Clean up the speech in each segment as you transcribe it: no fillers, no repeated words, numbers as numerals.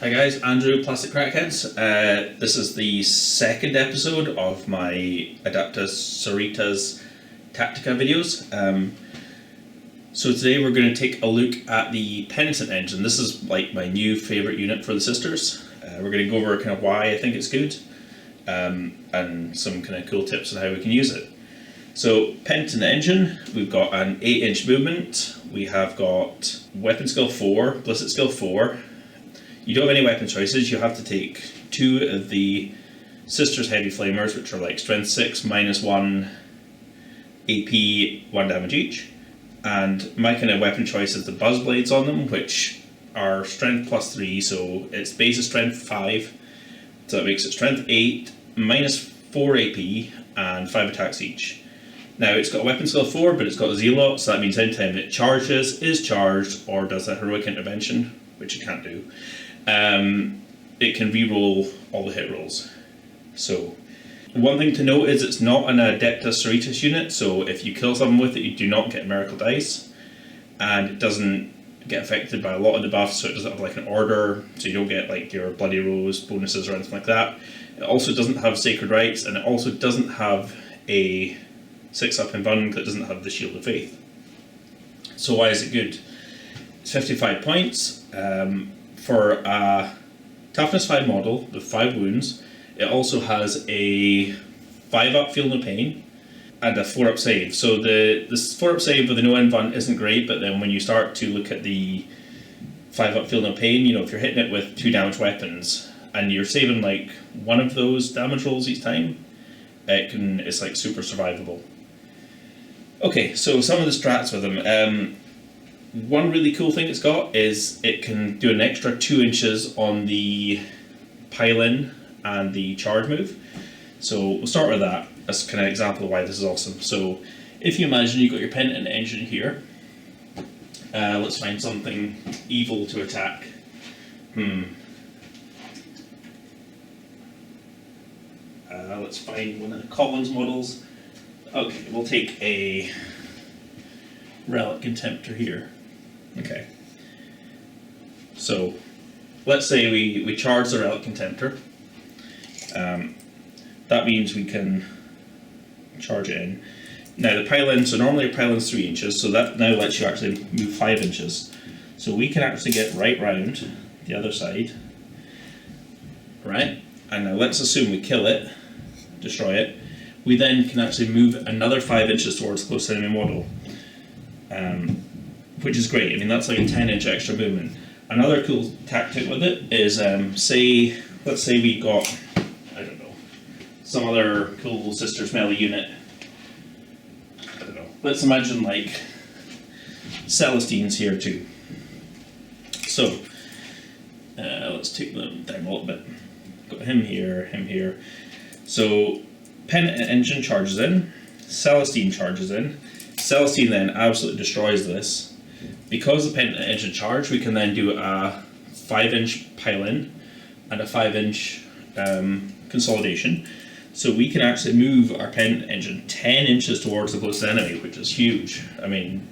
Hi guys, Andrew, Plastic Crackheads. This is the second episode of my Adepta Sororitas Tactica videos. So today we're going to take a look at the Penitent Engine. This is like my new favourite unit for the sisters. We're going to go over kind of why I think it's good and some kind of cool tips on how we can use it. So Penitent Engine, we've got an 8-inch movement, we have got Weapon Skill 4, Ballistic Skill 4. You don't have any weapon choices, you have to take 2 of the Sisters Heavy Flamers, which are like Strength 6, -1 AP, 1 damage each. And my kind of weapon choice is the Buzz Blades on them, which are Strength +3, so its base is Strength 5, so that makes it Strength 8, -4 AP, and 5 attacks each. Now it's got a weapon skill 4, but it's got a Zealot, so that means anytime it charges, is charged, or does a heroic intervention, which it can't do, it can reroll all the hit rolls. So, one thing to note is it's not an Adepta Sororitas unit, so if you kill someone with it, you do not get Miracle Dice, and it doesn't get affected by a lot of the buffs, so it doesn't have like an order, so you don't get like your Bloody Rose bonuses or anything like that. It also doesn't have Sacred Rites, and it also doesn't have a 6-up Invuln, because it doesn't have the Shield of Faith. So why is it good? It's 55 points. For a Toughness 5 model with 5 wounds, it also has a 5-up Feel No Pain and a 4-up save. So the 4-up save with the no invuln isn't great, but then when you start to look at the 5-up Feel No Pain, you know, if you're hitting it with 2 damage weapons and you're saving like 1 of those damage rolls each time, it's like super survivable. Okay, so some of the strats with them. One really cool thing it's got is it can do an extra 2 inches on the pile-in and the charge move. So we'll start with that as kind of example of why this is awesome. So if you imagine you've got your Penitent Engine here, let's find something evil to attack. Let's find one of the Collins models. Okay, we'll take a Relic Contemptor here. Okay. So, let's say we charge the Relic Contemptor. That means we can charge it in. Now the pile-in, so normally a pile-in is 3 inches, so that now lets you actually move 5 inches. So we can actually get right round the other side. Right? And now let's assume we kill it, destroy it. We then can actually move another 5 inches towards the close enemy model. Which is great. I mean, that's like a 10-inch extra movement. Another cool tactic with it is, let's say we got, I don't know, some other cool Sisters melee unit. I don't know. Let's imagine like Celestine's here too. So, let's take them down a little bit. Got him here. So, Penitent Engine charges in, Celestine charges in. Celestine then absolutely destroys this. Because the Penitent Engine charge, we can then do a 5-inch pile-in and a 5-inch consolidation. So we can actually move our Penitent Engine 10 inches towards the closest enemy, which is huge. I mean,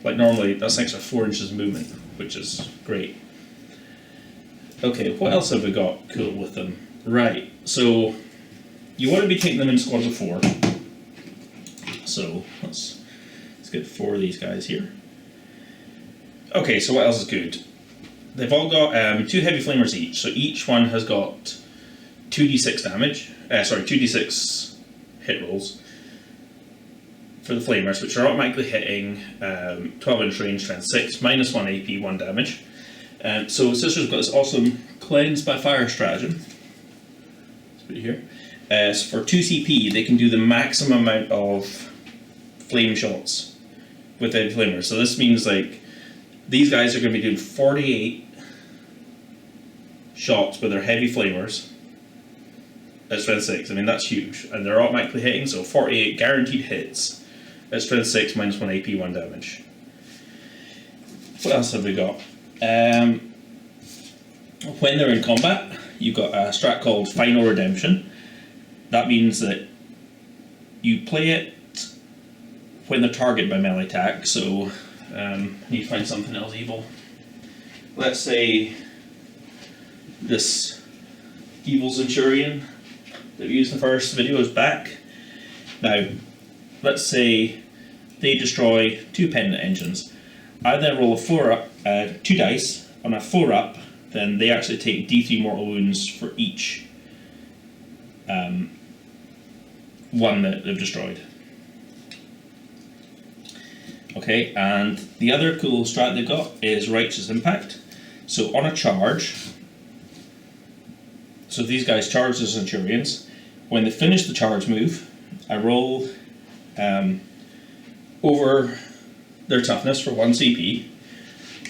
like normally that's an extra 4 inches of movement, which is great. Okay, what else have we got cool with them? Right, so you want to be taking them in squads of 4. So let's get 4 of these guys here. Okay, so what else is good? They've all got 2 heavy flamers each, so each one has got 2d6 damage, 2d6 hit rolls for the flamers, which are automatically hitting 12-inch range, strength 6, -1 AP, 1 damage. So Sisters have got this awesome Cleanse by Fire stratagem. Let's put it here. So for 2 CP, they can do the maximum amount of flame shots with the flamers. So this means like these guys are going to be doing 48 shots with their heavy flamers at strength 6. I mean, that's huge. And they're automatically hitting, so 48 guaranteed hits at strength 6, -1 AP, 1 damage. What else have we got? When they're in combat, you've got a strat called Final Redemption. That means that you play it when they're targeted by melee attack, so I need to find something else evil. Let's say this evil Centurion that we used in the first video is back. Now, let's say they destroy 2 Penitent Engines. I then roll a 4 up, 2 dice on a 4 up, then they actually take D3 mortal wounds for each one that they've destroyed. Okay, and the other cool strat they've got is Righteous Impact. So on a charge, so these guys charge the Centurions. When they finish the charge move, I roll over their toughness for 1 CP.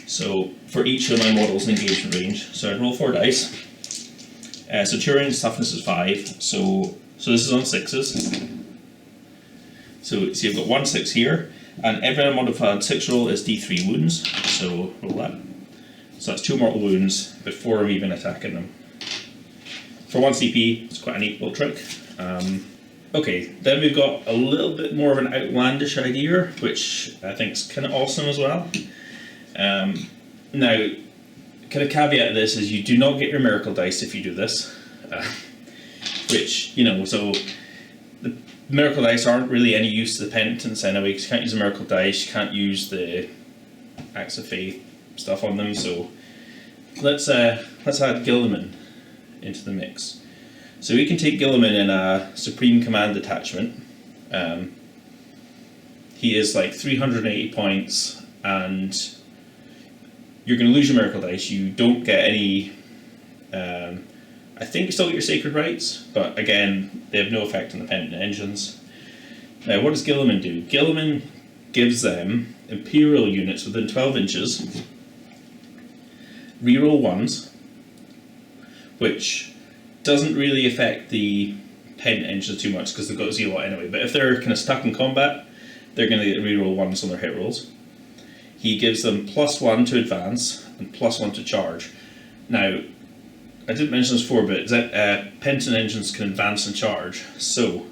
So for each of my models in engagement range, so I roll 4 dice. Centurion's toughness is 5, so this is on 6s. So see, I've got 1 6 here, and every modified 6 roll is D3 wounds. So roll that. So that's 2 mortal wounds before I'm even attacking them. For 1 CP, it's quite a neat little trick. Okay, then we've got a little bit more of an outlandish idea, which I think is kind of awesome as well. Now, kind of caveat to this is you do not get your miracle dice if you do this. Which, you know, so the miracle dice aren't really any use to the penitents anyway, because you can't use the miracle dice, you can't use the acts of faith stuff on them, so let's add Giliman into the mix. So we can take Giliman in a Supreme Command detachment. He is like 380 points, and you're going to lose your miracle dice. You don't get any. I think you still get your sacred rights, but again, they have no effect on the Penitent Engines. Now, what does Giliman do? Giliman gives them Imperial units within 12 inches, reroll 1s, which doesn't really affect the Penitent Engines too much because they've got Zealot anyway, but if they're kind of stuck in combat, they're going to get reroll 1s on their hit rolls. He gives them +1 to advance and +1 to charge. Now, I didn't mention this before, but Penitent Engines can advance and charge. So,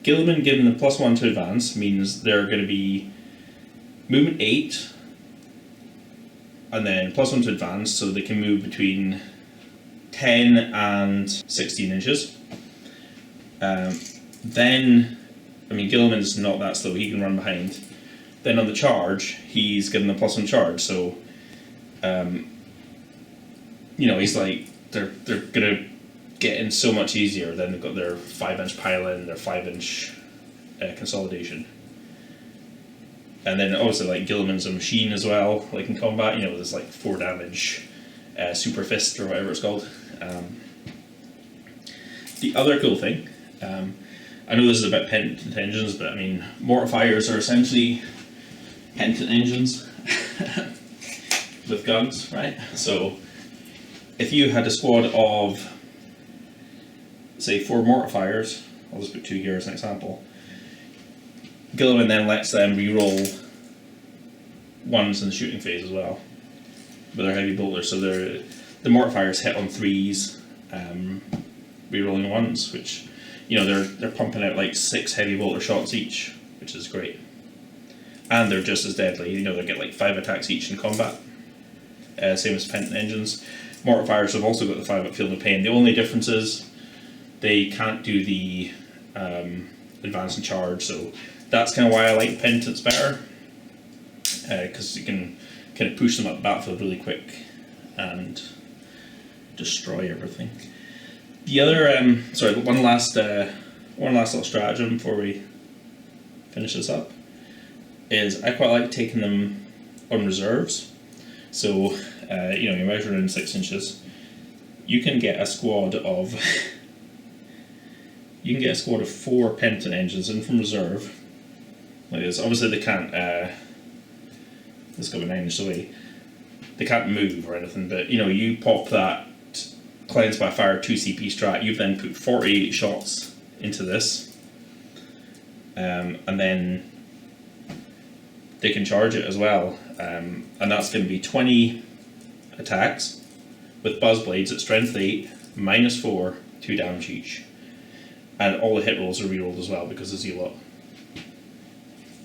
Giliman giving them +1 to advance means they're going to be movement 8 and then +1 to advance, so they can move between 10 and 16 inches. Then, I mean, Gilliman's not that slow, he can run behind. Then on the charge, he's given them +1 charge, so, you know, he's like, they're gonna get in so much easier. Then they've got their 5-inch pile-in, their 5-inch consolidation. And then obviously, like, Gilliman's a machine as well, like in combat, you know, there's like 4 damage, super fist or whatever it's called. The other cool thing, I know this is about Penitent Engines, but I mean, mortifiers are essentially Penitent Engines with guns, right? So if you had a squad of, say, 4 mortifiers, I'll just put 2 here as an example, Giliman then lets them re-roll 1s in the shooting phase as well with their heavy bolters, so the mortifiers hit on 3s, re-rolling 1s, which, you know, they're pumping out like 6 heavy bolter shots each, which is great. And they're just as deadly, you know, they get like 5 attacks each in combat. Same as Penitent Engines. Mortifiers have also got the 5 up field of pain. The only difference is they can't do the advance and charge, so that's kind of why I like Penitents better, because you can kind of push them up the battlefield really quick and destroy everything. The other, one last little stratagem before we finish this up is I quite like taking them on reserves. So, you know, you're measuring in 6 inches. You can get a squad of 4 Penitent Engines in from reserve. Like this. Obviously, they can't. Let's go 9 inches away. They can't move or anything, but you know, you pop that cleanse by fire 2 CP strat. You've then put 48 shots into this, and then they can charge it as well, and that's going to be 20 attacks with buzz blades at strength 8, -4, 2 damage each, and all the hit rolls are rerolled as well because of Zealot.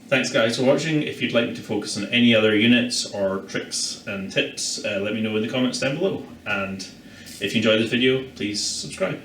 Thanks guys for watching. If you'd like me to focus on any other units or tricks and tips, let me know in the comments down below, and If you enjoyed this video, please subscribe.